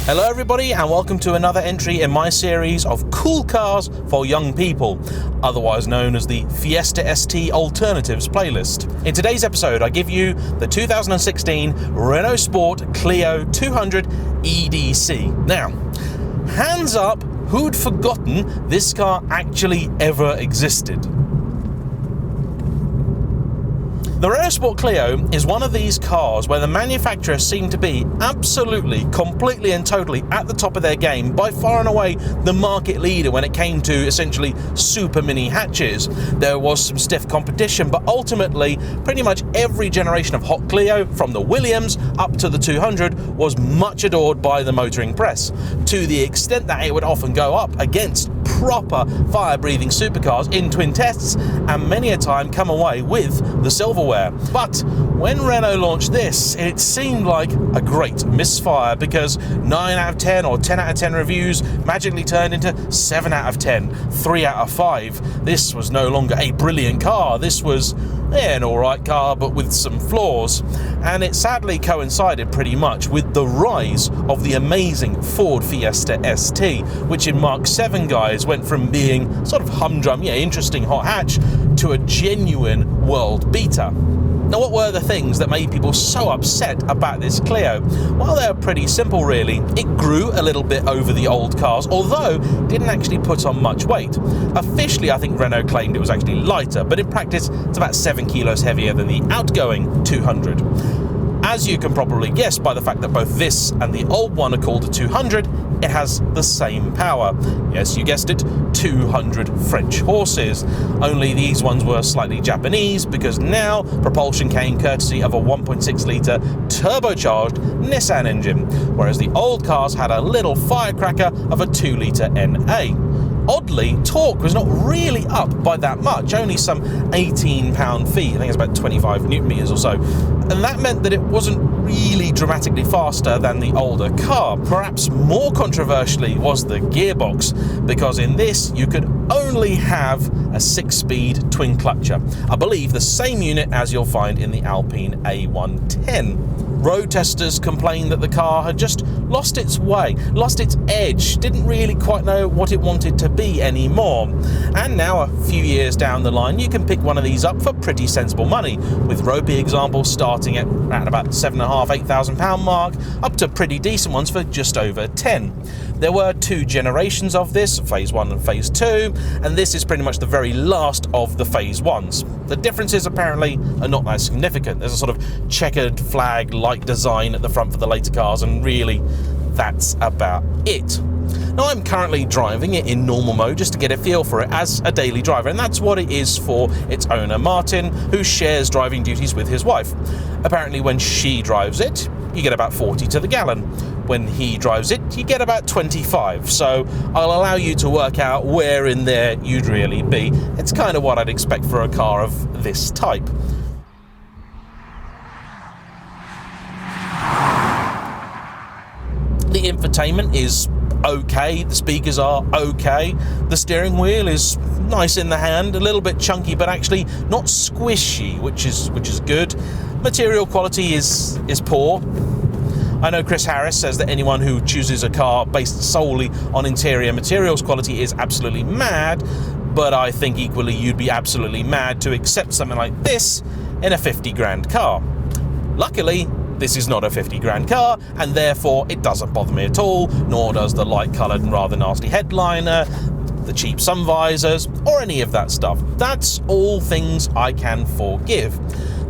Hello everybody and welcome to another entry in my series of cool cars for young people, otherwise known as the Fiesta ST Alternatives playlist. In today's episode I give you the 2016 Renaultsport Clio 200 EDC. Now, hands up who'd forgotten this car actually ever existed. The Renaultsport Clio is one of these cars where the manufacturer seemed to be absolutely, completely and totally at the top of their game, by far and away the market leader when it came to essentially super mini hatches. There was some stiff competition, but ultimately pretty much every generation of hot Clio, from the Williams up to the 200, was much adored by the motoring press, to the extent that it would often go up against proper fire-breathing supercars in twin tests, and many a time come away with the silverware. But when Renault launched this, it seemed like a great misfire, because 9 out of 10 or 10 out of 10 reviews magically turned into 7 out of 10, 3 out of 5. This was no longer a brilliant car. This was an alright car, but with some flaws. And it sadly coincided pretty much with the rise of the amazing Ford Fiesta ST, which in Mark 7 guys went from being sort of humdrum, interesting hot hatch, to a genuine world beater. Now, what were the things that made people so upset about this Clio? Well, they're pretty simple really. It grew a little bit over the old cars, although didn't actually put on much weight. Officially, I think Renault claimed it was actually lighter, but in practice it's about 7 kilos heavier than the outgoing 200. As you can probably guess by the fact that both this and the old one are called the 200, it has the same power. Yes, you guessed it, 200 French horses. Only these ones were slightly Japanese, because now propulsion came courtesy of a 1.6 litre turbocharged Nissan engine, whereas the old cars had a little firecracker of a 2 litre NA. Oddly, torque was not really up by that much, only some 18 pound-feet, I think it's about 25 newton meters or so, and that meant that it wasn't really dramatically faster than the older car. Perhaps more controversially was the gearbox, because in this you could only have a 6-speed twin clutcher, I believe the same unit as you'll find in the Alpine A110. Road testers complained that the car had just lost its way, lost its edge, didn't really quite know what it wanted to be anymore. And now, a few years down the line, you can pick one of these up for pretty sensible money, with ropey examples starting at around about £7,500–8,000 mark, up to pretty decent ones for just over 10. There were 2 generations of this, phase 1 and phase 2, and this is pretty much the very last of the phase 1s. The differences apparently are not that significant. There's a sort of checkered flag light design at the front for the later cars, and really that's about it. Now, I'm currently driving it in normal mode just to get a feel for it as a daily driver, and that's what it is for its owner Martin, who shares driving duties with his wife. Apparently when she drives it, you get about 40 to the gallon. When he drives it, you get about 25. So I'll allow you to work out where in there you'd really be. It's kind of what I'd expect for a car of this type. The infotainment is okay, the speakers are okay, the steering wheel is nice in the hand, a little bit chunky but actually not squishy, which is good. Material quality is poor. I know Chris Harris says that anyone who chooses a car based solely on interior materials quality is absolutely mad, but I think equally you'd be absolutely mad to accept something like this in a 50 grand car. Luckily, this is not a 50 grand car, and therefore it doesn't bother me at all, nor does the light-coloured and rather nasty headliner, the cheap sun visors, or any of that stuff. That's all things I can forgive.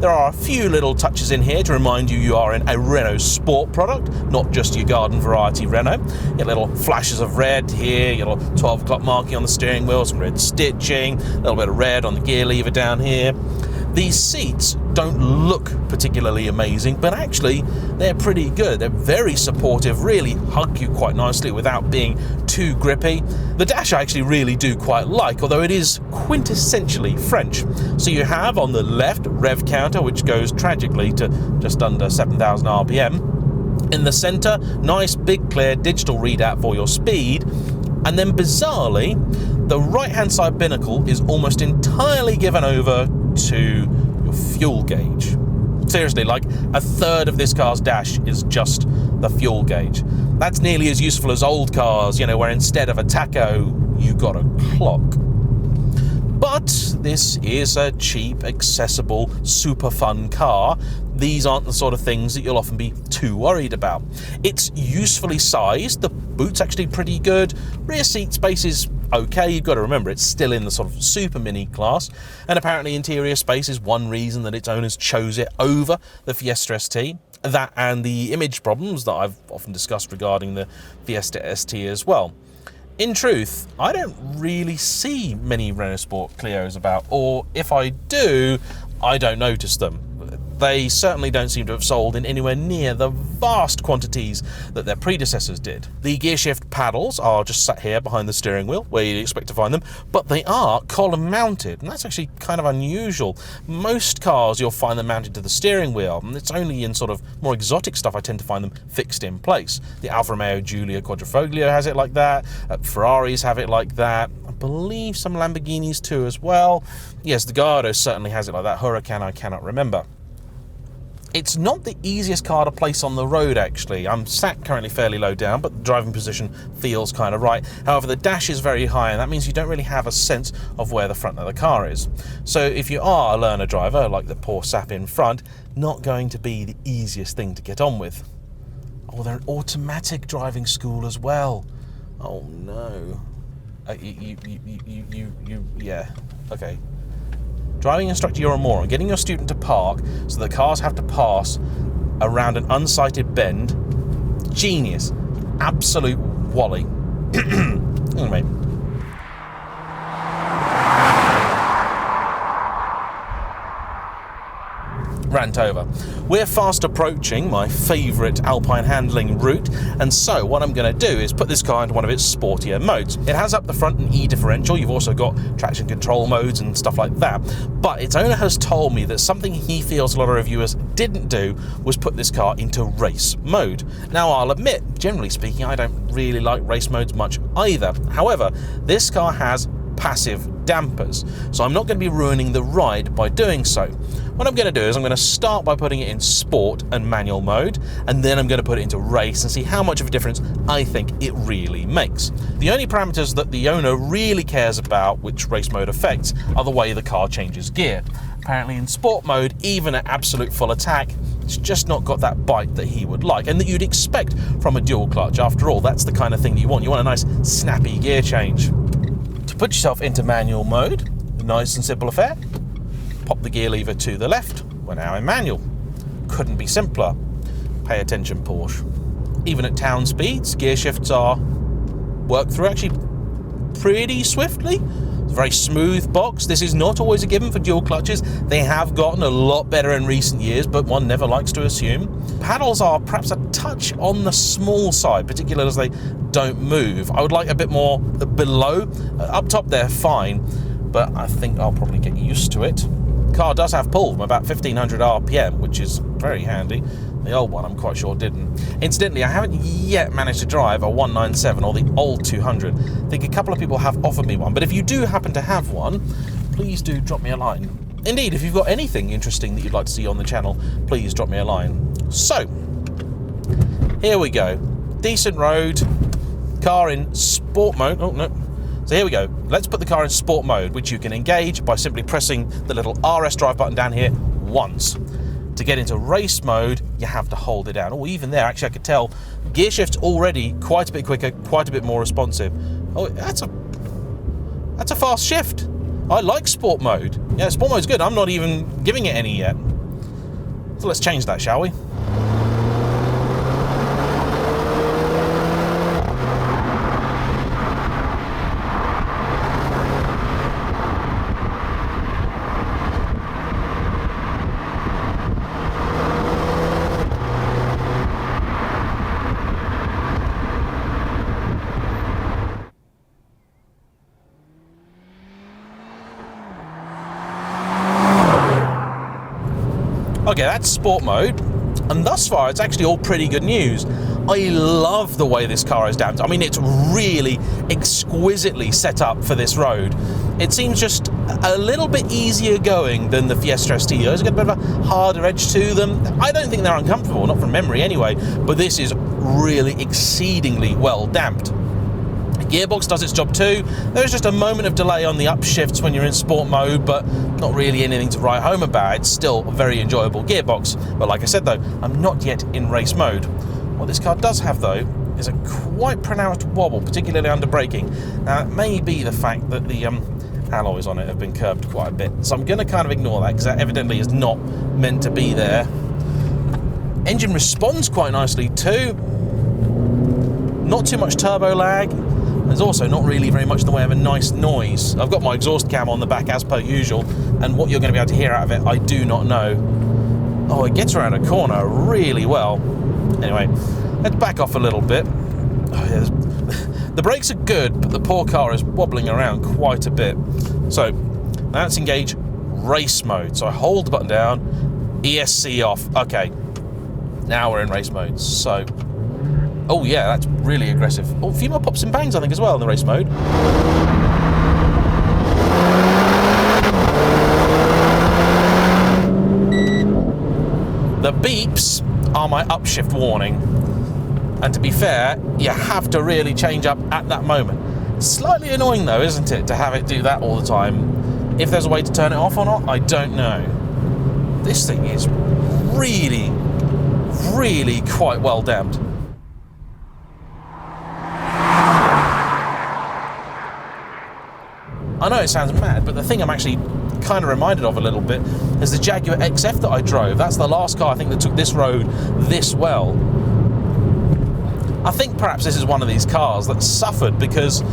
There are a few little touches in here to remind you you are in a Renault Sport product, not just your garden variety Renault. You get little flashes of red here, your little 12 o'clock marking on the steering wheel, some red stitching, a little bit of red on the gear lever down here. These seats don't look particularly amazing, but actually they're pretty good. They're very supportive, really hug you quite nicely without being too grippy. The dash I actually really do quite like, although it is quintessentially French. So you have on the left rev counter, which goes tragically to just under 7,000 RPM. In the centre, nice big clear digital readout for your speed. And then bizarrely, the right hand side binnacle is almost entirely given over to your fuel gauge. Seriously, like a third of this car's dash is just the fuel gauge. That's nearly as useful as old cars, you know, where instead of a tacho, you got a clock. But this is a cheap, accessible, super fun car. These aren't the sort of things that you'll often be too worried about. It's usefully sized, the boot's actually pretty good, rear seat space is okay, you've got to remember it's still in the sort of super mini class, and apparently interior space is one reason that its owners chose it over the Fiesta ST. That and the image problems that I've often discussed regarding the Fiesta ST as well. In truth, I don't really see many Renaultsport Clios about, or if I do, I don't notice them. They certainly don't seem to have sold in anywhere near the vast quantities that their predecessors did. The gearshift paddles are just sat here behind the steering wheel, where you'd expect to find them, but they are column mounted, and that's actually kind of unusual. Most cars you'll find them mounted to the steering wheel, and it's only in sort of more exotic stuff I tend to find them fixed in place. The Alfa Romeo Giulia Quadrifoglio has it like that, Ferraris have it like that, I believe some Lamborghinis too as well. Yes, the Gallardo certainly has it like that, Huracan I cannot remember. It's not the easiest car to place on the road, actually. I'm sat currently fairly low down, but the driving position feels kind of right. However, the dash is very high, and that means you don't really have a sense of where the front of the car is. So if you are a learner driver, like the poor sap in front, not going to be the easiest thing to get on with. Oh, they're an automatic driving school as well. Oh, no. Yeah, okay. Driving instructor, you're a moron. Getting your student to park so the cars have to pass around an unsighted bend. Genius. Absolute wally. Anyway. Rant over. We're fast approaching my favourite alpine handling route, and so what I'm going to do is put this car into one of its sportier modes. It has up the front an E differential, you've also got traction control modes and stuff like that, but its owner has told me that something he feels a lot of reviewers didn't do was put this car into race mode. Now I'll admit, generally speaking, I don't really like race modes much either. However, this car has passive dampers, so I'm not going to be ruining the ride by doing so. What I'm going to do is I'm going to start by putting it in sport and manual mode, and then I'm going to put it into race and see how much of a difference I think it really makes. The only parameters that the owner really cares about which race mode affects are the way the car changes gear. Apparently in sport mode, even at absolute full attack, it's just not got that bite that he would like, and that you'd expect from a dual clutch. After all, that's the kind of thing that you want. You want a nice snappy gear change. To put yourself into manual mode, a nice and simple affair. Pop the gear lever to the left. We're now in manual. Couldn't be simpler. Pay attention, Porsche. Even at town speeds, gear shifts are worked through actually pretty swiftly. It's a very smooth box. This is not always a given for dual clutches. They have gotten a lot better in recent years, but one never likes to assume. Paddles are perhaps a touch on the small side, particularly as they don't move. I would like a bit more below. Up top they're fine, but I think I'll probably get used to it. The car does have pull from about 1500 RPM, which is very handy. The old one, I'm quite sure, didn't. Incidentally, I haven't yet managed to drive a 197 or the old 200. I think a couple of people have offered me one, but if you do happen to have one, please do drop me a line. Indeed, if you've got anything interesting that you'd like to see on the channel, please drop me a line. So, here we go. Decent road, car in sport mode. Oh, no. So here we go. Let's put the car in sport mode, which you can engage by simply pressing the little RS drive button down here once. To get into race mode, you have to hold it down. Oh, even there, actually, I could tell gear shift's already quite a bit quicker, quite a bit more responsive. Oh, that's a fast shift. I like sport mode. Yeah, sport mode's good. I'm not even giving it any yet. So let's change that, shall we? Okay, that's sport mode, and thus far it's actually all pretty good news. I love the way this car is damped. I mean, it's really exquisitely set up for this road. It seems just a little bit easier going than the Fiesta ST. Those got a bit of a harder edge to them. I don't think they're uncomfortable, not from memory anyway, but this is really exceedingly well damped. Gearbox does its job too. There's just a moment of delay on the upshifts when you're in sport mode, but not really anything to write home about. It's still a very enjoyable gearbox. But like I said though, I'm not yet in race mode. What this car does have though is a quite pronounced wobble, particularly under braking. Now it may be the fact that the alloys on it have been curbed quite a bit, so I'm going to kind of ignore that because that evidently is not meant to be there. Engine responds quite nicely too. Not too much turbo lag. There's also not really very much in the way of a nice noise. I've got my exhaust cam on the back as per usual, and what you're going to be able to hear out of it, I do not know. Oh, it gets around a corner really well. Anyway, let's back off a little bit. Oh, yeah, the brakes are good, but the poor car is wobbling around quite a bit. So, let's engage race mode. So I hold the button down, ESC off. Okay, now we're in race mode. So, oh yeah, that's really aggressive. Oh, a few more pops and bangs, I think, as well in the race mode. The beeps are my upshift warning. And to be fair, you have to really change up at that moment. Slightly annoying though, isn't it, to have it do that all the time? If there's a way to turn it off or not, I don't know. This thing is really, really quite well damped. I know it sounds mad, but the thing I'm actually kind of reminded of a little bit is the Jaguar XF that I drove. That's the last car I think that took this road this well. I think perhaps this is one of these cars that suffered because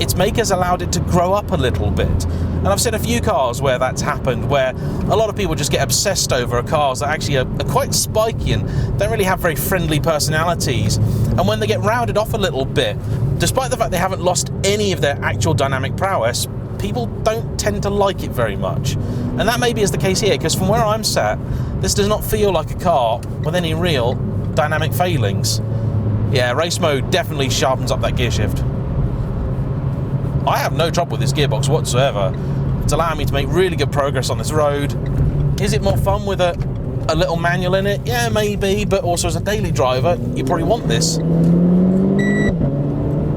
its makers allowed it to grow up a little bit. And I've seen a few cars where that's happened, where a lot of people just get obsessed over cars that actually are quite spiky and don't really have very friendly personalities. And when they get rounded off a little bit, despite the fact they haven't lost any of their actual dynamic prowess, people don't tend to like it very much. And that maybe is the case here, because from where I'm sat, this does not feel like a car with any real dynamic failings. Yeah, race mode definitely sharpens up that gear shift. I have no trouble with this gearbox whatsoever. It's allowing me to make really good progress on this road. Is it more fun with a little manual in it? Yeah, maybe, but also as a daily driver, you probably want this.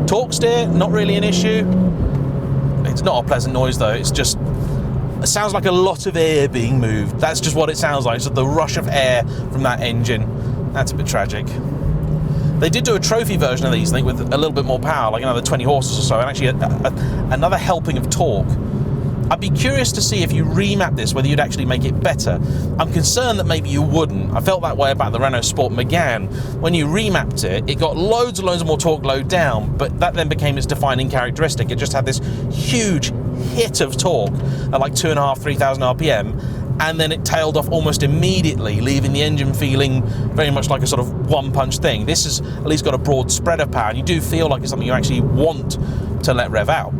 Torque steer, not really an issue. It's not a pleasant noise though, it sounds like a lot of air being moved. That's just what it sounds like, so the rush of air from that engine. That's a bit tragic. They did do a trophy version of these, I think, with a little bit more power, like another 20 horses or so, and actually another helping of torque. I'd be curious to see if you remap this, whether you'd actually make it better. I'm concerned that maybe you wouldn't. I felt that way about the Renaultsport Megane. When you remapped it, it got loads and loads more torque low down, but that then became its defining characteristic. It just had this huge hit of torque at like 2,500, 3,000 RPM, and then it tailed off almost immediately, leaving the engine feeling very much like a sort of one-punch thing. This has at least got a broad spread of power, and you do feel like it's something you actually want to let rev out.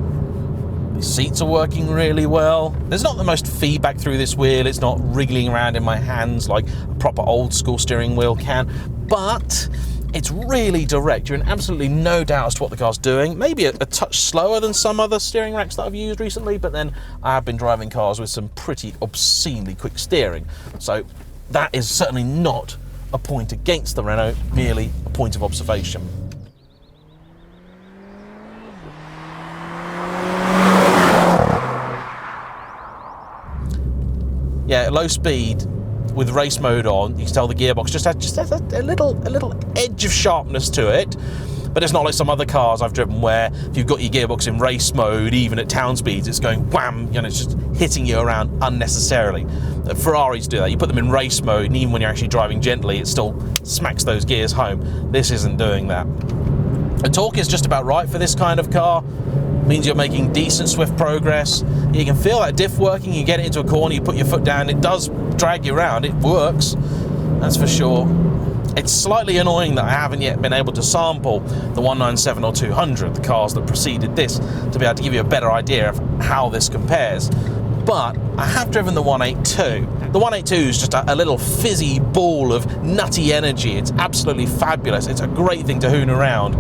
The seats are working really well. There's not the most feedback through this wheel. It's not wriggling around in my hands like a proper old-school steering wheel can, but it's really direct. You're in absolutely no doubt as to what the car's doing. Maybe a touch slower than some other steering racks that I've used recently, but then I have been driving cars with some pretty obscenely quick steering. So that is certainly not a point against the Renault, merely a point of observation. Yeah, at low speed, with race mode on, you can tell the gearbox just has a little edge of sharpness to it, but it's not like some other cars I've driven where if you've got your gearbox in race mode, even at town speeds, it's going wham, you know, it's just hitting you around unnecessarily. Ferraris do that. You put them in race mode, and even when you're actually driving gently, it still smacks those gears home. This isn't doing that. The torque is just about right for this kind of car. Means you're making decent swift progress. You can feel that diff working. You get it into a corner, you put your foot down, it does drag you around. It works, that's for sure. It's slightly annoying that I haven't yet been able to sample the 197 or 200, the cars that preceded this, to be able to give you a better idea of how this compares. But I have driven the 182. The 182 is just a little fizzy ball of nutty energy. It's absolutely fabulous. It's a great thing to hoon around.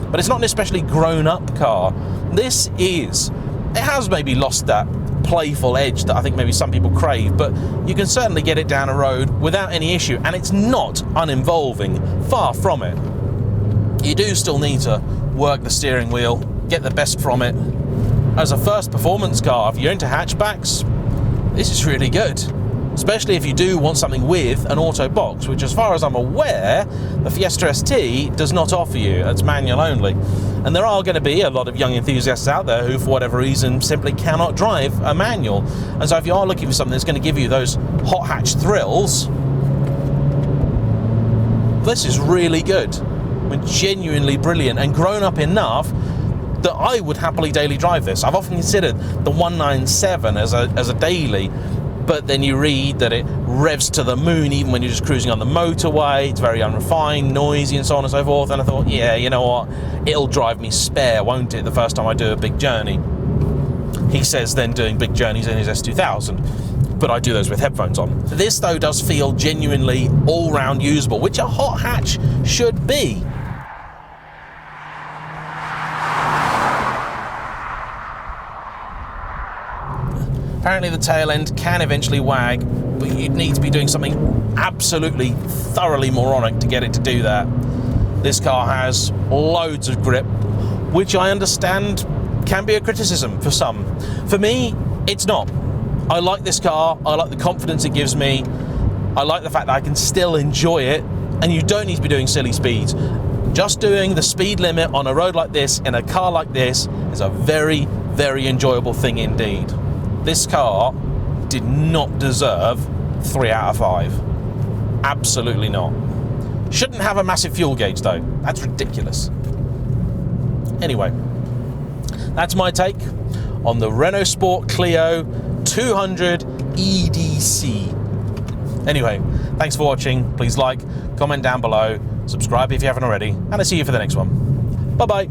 But it's not an especially grown-up car. This is It has maybe lost that playful edge that I think maybe some people crave, but you can certainly get it down a road without any issue, and it's not uninvolving, far from it. You do still need to work the steering wheel, get the best from it. As a first performance car, if you're into hatchbacks, this is really good, especially if you do want something with an auto box, which as far as I'm aware, the Fiesta ST does not offer you. It's manual only. And there are going to be a lot of young enthusiasts out there who, for whatever reason, simply cannot drive a manual. And so if you are looking for something that's going to give you those hot hatch thrills, this is really good. I mean, genuinely brilliant, and grown up enough that I would happily daily drive this. I've often considered the 197 as a daily, but then you read that it revs to the moon even when you're just cruising on the motorway. It's very unrefined, noisy, and so on and so forth. And I thought, yeah, you know what? It'll drive me spare, won't it, the first time I do a big journey? He says then doing big journeys in his S2000, but I do those with headphones on. This, though, does feel genuinely all-round usable, which a hot hatch should be. Apparently the tail end can eventually wag, but you'd need to be doing something absolutely thoroughly moronic to get it to do that. This car has loads of grip, which I understand can be a criticism for some. For me, it's not. I like this car, I like the confidence it gives me, I like the fact that I can still enjoy it, and you don't need to be doing silly speeds. Just doing the speed limit on a road like this, in a car like this, is a very, very enjoyable thing indeed. This car did not deserve 3 out of 5. Absolutely not. Shouldn't have a massive fuel gauge though. That's ridiculous. Anyway, that's my take on the Renaultsport Clio 200 EDC. Anyway, thanks for watching. Please like, comment down below, subscribe if you haven't already, and I'll see you for the next one. Bye-bye.